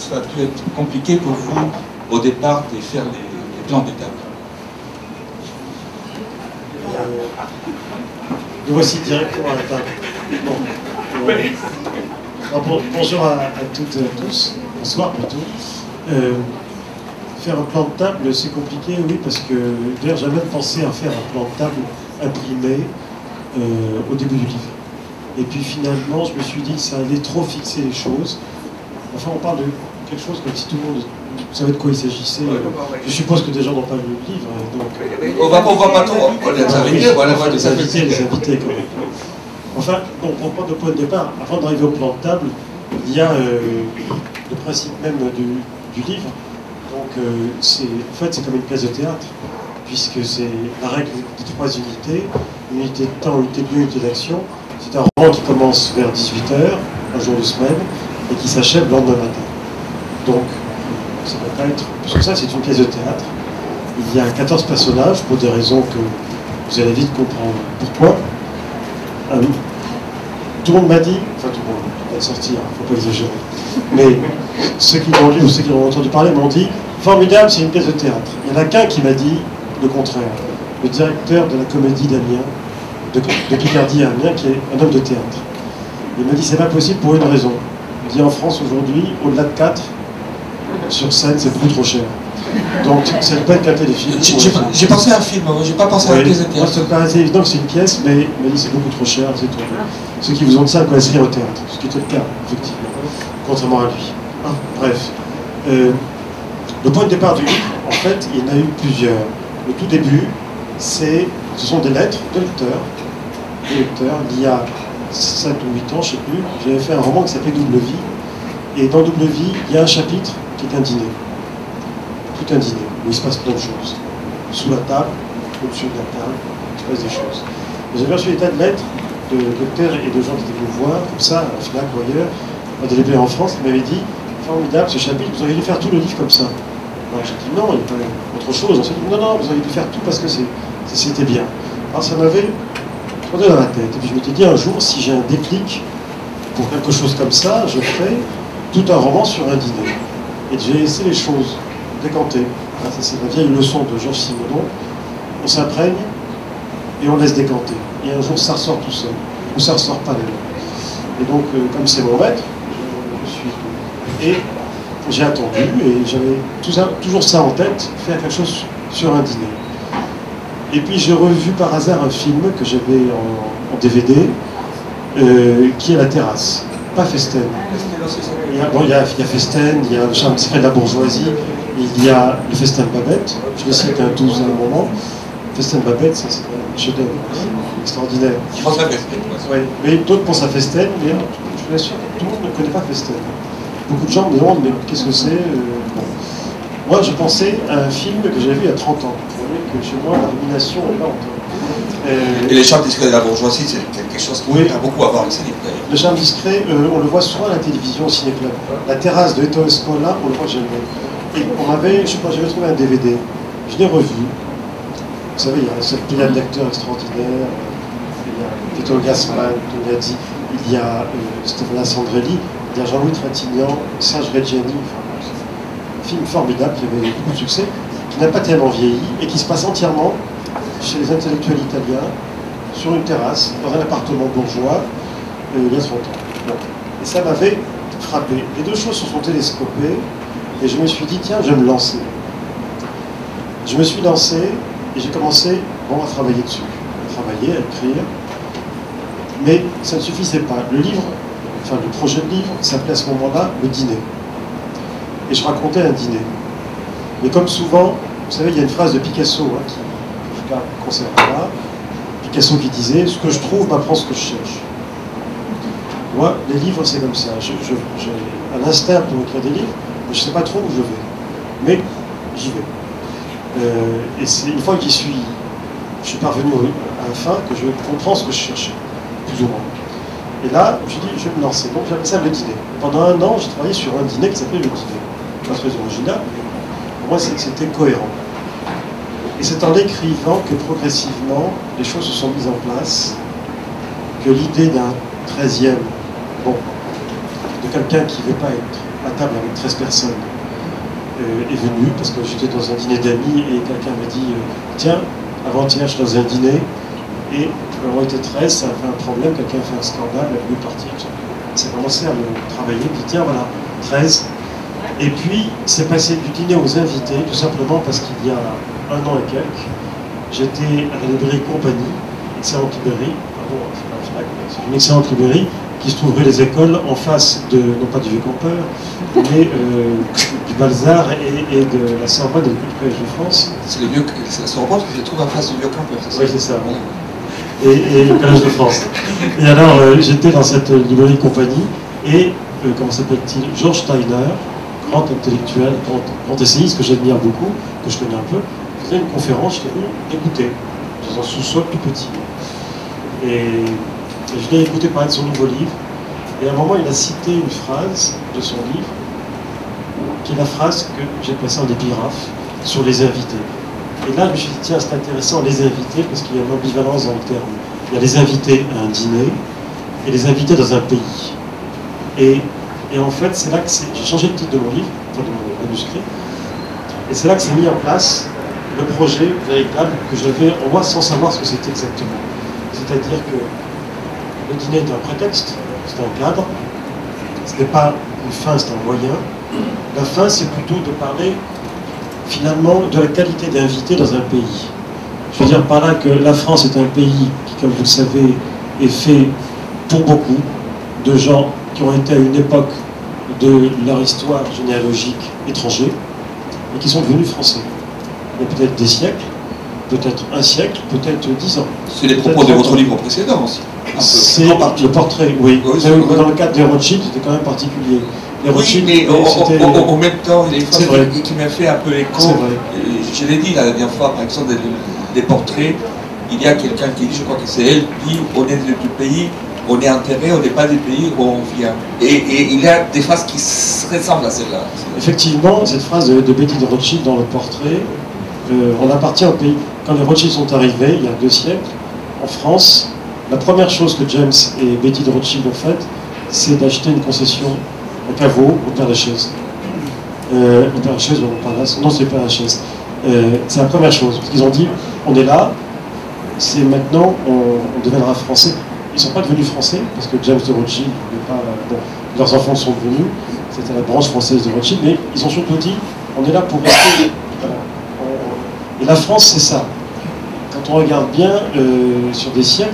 ça a pu être compliqué pour vous au départ de faire les plans d'étape? Nous voici directement à la table. Bon. Bonjour à toutes et à tous. Bonsoir plutôt. Faire un plan de table, c'est compliqué, oui, parce que d'ailleurs j'avais même pensé à faire un plan de table imprimé au début du livre. Et puis finalement, je me suis dit que ça allait trop fixer les choses. Enfin, on parle de quelque chose comme si tout le monde savait de quoi il s'agissait. Je suppose que des gens n'ont pas lu le livre. Donc... On va pas trop. Les invités quand même. Enfin, bon, pour prendre le point de départ, avant d'arriver au plan de table, il y a le principe même du livre. Donc, en fait, c'est comme une pièce de théâtre, puisque c'est la règle des 3 unités, une unité de temps, une unité de lieu, une unité d'action. C'est un roman qui commence vers 18 h, un jour de semaine, et qui s'achève le lendemain matin. Donc, ça ne va pas être... Parce que ça, c'est une pièce de théâtre. Il y a 14 personnages, pour des raisons que vous allez vite comprendre pourquoi. Tout le monde m'a dit, enfin tout le monde, il va sortir, il ne faut pas exagérer, mais ceux qui l'ont lu ou ceux qui l'ont entendu parler m'ont dit, formidable, c'est une pièce de théâtre. Il n'y en a qu'un qui m'a dit le contraire. Le directeur de la comédie d'Amiens, de Picardie à Amiens, qui est un homme de théâtre. Il m'a dit, c'est pas possible pour une raison. Il dit, en France aujourd'hui, au-delà de 4, sur scène, c'est beaucoup trop cher. Donc, ça ne peut être qu'un téléfilm. J'ai pensé à un film, j'ai pas pensé à une pièce de théâtre. Ça me paraissait évident que c'est une pièce, mais il m'a dit c'est beaucoup trop cher, c'est tout. Ceux qui vous ont dit ça connaissent rien au théâtre, ce qui était le cas, effectivement, contrairement à lui. Bref. Le point de départ du livre, en fait, il y en a eu plusieurs. Le tout début, ce sont des lettres de lecteurs. Il y a 7 ou 8 ans, je ne sais plus, j'avais fait un roman qui s'appelait Double Vie. Et dans Double Vie, il y a un chapitre qui est un dîner. Tout un dîner, où il se passe plein de choses. Sous la table, au-dessus de la table, il se passe des choses. J'avais reçu des tas de lettres de lecteurs et de gens qui étaient venus me voir, comme ça, à la FNAC ou ailleurs, à des librairies en France, qui m'avaient dit, formidable ce chapitre, vous auriez dû faire tout le livre comme ça. Alors j'ai dit non, il y a pas autre chose. On s'est dit non, vous auriez dû faire tout parce que c'était bien. Alors ça m'avait trotté dans la tête. Et puis je m'étais dit un jour, si j'ai un déclic pour quelque chose comme ça, je ferai tout un roman sur un dîner. Et j'ai laissé les choses décanter. Ça c'est la vieille leçon de Georges Simenon. On s'imprègne et on laisse décanter. Et un jour ça ressort tout seul. Ou ça ressort pas d'ailleurs. Et donc, comme c'est mon maître, je suis... Et j'ai attendu et j'avais toujours ça en tête, faire quelque chose sur un dîner. Et puis j'ai revu par hasard un film que j'avais en DVD, qui est La Terrasse, pas Festen. Il y a Festen, il y a Le charme discret de la bourgeoisie, il y a Le festin de Babette, je l'ai cité un 12 à un moment. Festen de Babette, c'est un chef-d'œuvre, extraordinaire. Je pense à Festen. Oui, mais d'autres pensent à Festen, mais je vous assure, tout le monde ne connaît pas Festen. Beaucoup de gens me demandent, mais qu'est-ce que c'est bon. Moi, je pensais à un film que j'avais vu il y a 30 ans. Vous voyez que chez moi, la rumination est lente. Et Les charmes discrets de la bourgeoisie, c'est quelque chose qui a beaucoup à voir avec ces livres. Le charme discret, on le voit souvent à la télévision, au ciné-club. La terrasse de Ettore Scola, on le voit jamais. Et on m'avait, je sais pas, j'avais trouvé un DVD. Je l'ai revu. Vous savez, il y a cette pléiade d'acteurs extraordinaires. Il y a Vittorio Gassman, Togliatti, il y a Stefano Sandrelli. Il y a Jean-Louis Trintignant, Serge Reggiani, un film formidable qui avait beaucoup de succès, qui n'a pas tellement vieilli et qui se passe entièrement chez les intellectuels italiens, sur une terrasse, dans un appartement bourgeois, il y a 30 ans. Bon. Et ça m'avait frappé. Les deux choses se sont télescopées et je me suis dit, tiens, je vais me lancer. Je me suis lancé et j'ai commencé à travailler dessus, à travailler, à écrire. Mais ça ne suffisait pas. Le livre, enfin le projet de livre, s'appelait à ce moment-là Le Dîner. Et je racontais un dîner. Mais comme souvent, vous savez, il y a une phrase de Picasso, qui je garde conserve. Picasso qui disait « Ce que je trouve m'apprend ce que je cherche ». Moi, les livres, c'est comme ça. J'ai un instinct pour écrire des livres, mais je ne sais pas trop où je vais. Mais j'y vais. Et c'est une fois que je suis parvenu à la fin, que je comprends ce que je cherchais, plus ou moins. Et là, je dis, je vais me lancer. Donc j'appelle ça Le Dîner. Pendant un an, j'ai travaillé sur un dîner qui s'appelait Le Dîner. Pas très original, mais pour moi, c'était cohérent. Et c'est en l'écrivant que progressivement, les choses se sont mises en place, que l'idée d'un 13e, bon, de quelqu'un qui ne veut pas être à table avec 13 personnes est venu, parce que j'étais dans un dîner d'amis et quelqu'un m'a dit tiens, avant-hier je suis dans un dîner et on était 13, ça a fait un problème, quelqu'un a fait un scandale, elle a voulu partir. Ça a commencé à me travailler, puis tiens voilà, 13. Et puis c'est passé du dîner aux invités, tout simplement parce qu'il y a un an et quelques, j'étais à la librairie Compagnie, excellente librairie, pardon, c'est pas la FNAC, c'est une excellente librairie qui se trouve rue des Écoles, en face de, non pas du Vieux-Campeur, mais du Balzar et de la Sorbonne et du Collège de France. C'est la Sorbonne qui se trouve en face du Vieux-Campeur, c'est ça? Oui, c'est ça. Et le Collège de France. Et alors, j'étais dans cette librairie Compagnie, et, comment s'appelle-t-il, Georges Steiner, grand intellectuel, grand essayiste que j'admire beaucoup, que je connais un peu, faisait une conférence, je l'ai venu écouter, dans un sous-sol tout petit. Et je l'ai écouté parler de son nouveau livre, et à un moment il a cité une phrase de son livre, qui est la phrase que j'ai passée en épigraphe sur les invités. Et là je me suis dit tiens c'est intéressant les invités, parce qu'il y a une ambivalence dans le terme. Il y a les invités à un dîner, et les invités dans un pays. Et en fait c'est là que j'ai changé le titre de mon livre, enfin de mon manuscrit, et c'est là que s'est mis en place le projet véritable que j'avais en moi sans savoir ce que c'était exactement. C'est-à-dire que le dîner est un prétexte, c'est un cadre, ce n'est pas une fin, c'est un moyen. La fin, c'est plutôt de parler finalement de la qualité d'invité dans un pays. Je veux dire par là que la France est un pays qui, comme vous le savez, est fait pour beaucoup de gens qui ont été à une époque de leur histoire généalogique étrangers et qui sont devenus français. Il y a peut-être des siècles, peut-être un siècle, peut-être 10 ans. C'est les propos de votre livre précédent aussi. C'est le portrait, oui. Dans le cadre des Rothschild, c'était quand même particulier. Les Rothschild, oui, mais en même temps, il y a une phrase qui m'a fait un peu écho. Je l'ai dit la dernière fois, par exemple, des portraits, il y a quelqu'un qui dit, je crois que c'est elle, qui dit on est du pays, on est enterré, on n'est pas du pays où on vient. Et il y a des phrases qui ressemblent à celle-là. Effectivement, cette phrase de Betty de Rothschild dans le portrait, on appartient au pays. Quand les Rothschild sont arrivés, il y a 2 siècles, en France, la première chose que James et Betty de Rothschild ont faite, c'est d'acheter une concession, un caveau au Père-Lachaise. Au Père-Lachaise ou au Père-Lachaise? Non, c'est Père-Lachaise. C'est la première chose. Parce qu'ils ont dit, on est là, c'est maintenant, on deviendra français. Ils ne sont pas devenus français, parce que James de Rothschild, bon, leurs enfants sont devenus, c'était la branche française de Rothschild, mais ils ont surtout dit, on est là pour rester. Voilà. Et la France, c'est ça. Quand on regarde bien sur des siècles,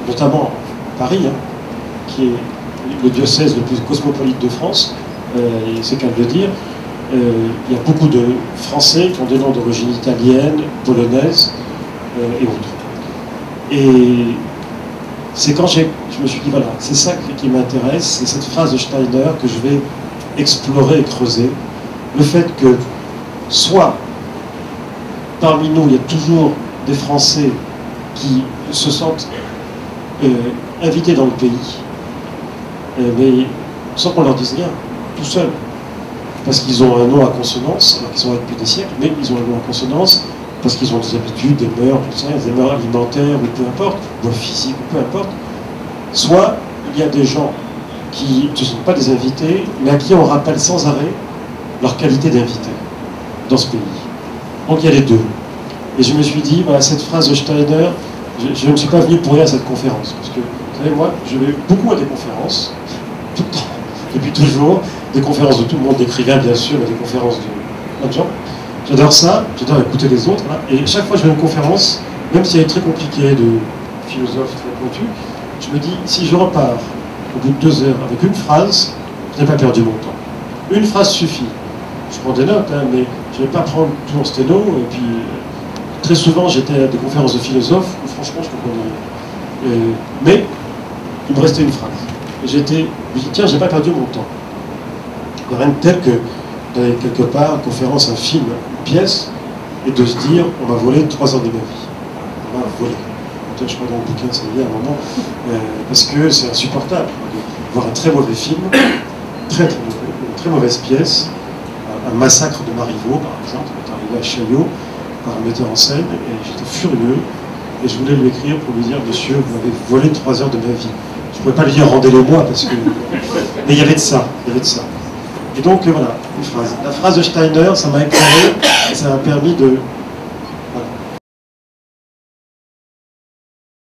notamment Paris, hein, qui est le diocèse le plus cosmopolite de France, c'est qu'à le dire, il y a beaucoup de Français qui ont des noms d'origine italienne, polonaise et autres. Et c'est quand je me suis dit, voilà, c'est ça qui m'intéresse, c'est cette phrase de Steiner que je vais explorer et creuser. Le fait que, soit parmi nous, il y a toujours des Français qui se sentent invités dans le pays, mais sans qu'on leur dise rien, tout seuls. Parce qu'ils ont un nom à consonance, alors qu'ils sont là depuis des siècles, mais ils ont un nom à consonance, parce qu'ils ont des habitudes, des mœurs, des mœurs alimentaires, ou peu importe, ou physiques, ou peu importe. Soit il y a des gens qui ne sont pas des invités, mais à qui on rappelle sans arrêt leur qualité d'invité dans ce pays. Donc il y a les deux. Et je me suis dit, voilà, cette phrase de Steiner, je ne suis pas venu pour rien à cette conférence. Parce que, vous savez, moi, je vais beaucoup à des conférences, tout le temps, depuis toujours, des conférences de tout le monde, d'écrivains bien sûr, mais des conférences de plein de gens. J'adore ça, j'adore écouter les autres. Là. Et chaque fois que je vais à une conférence, même si elle est très compliquée, de philosophe très pointu, je me dis, si je repars au bout de 2 heures avec une phrase, je n'ai pas perdu mon temps. Une phrase suffit. Je prends des notes, hein, mais je ne vais pas prendre tout en sténo. Et puis, très souvent, j'étais à des conférences de philosophes où franchement, je comprenais. Mais il me restait une phrase. Et je me dis, tiens, je n'ai pas perdu mon temps. Il n'y a rien de tel que d'aller quelque part, une conférence, un film, une pièce, et de se dire, on m'a volé 3 heures de ma vie. On m'a volé. Je crois dans le bouquin, ça y est à un moment, parce que c'est insupportable de voir un très mauvais film, une très mauvaise pièce, un massacre de Marivaux, par exemple, qui est arrivé à Chaillot, par un metteur en scène, et j'étais furieux, et je voulais lui écrire pour lui dire, monsieur, vous m'avez volé 3 heures de ma vie. Je ne pouvais pas lui dire, rendez-le-moi, parce que Mais il y avait de ça, il y avait de ça. Et donc voilà, une phrase. La phrase de Steiner, ça m'a éclairé, ça m'a permis de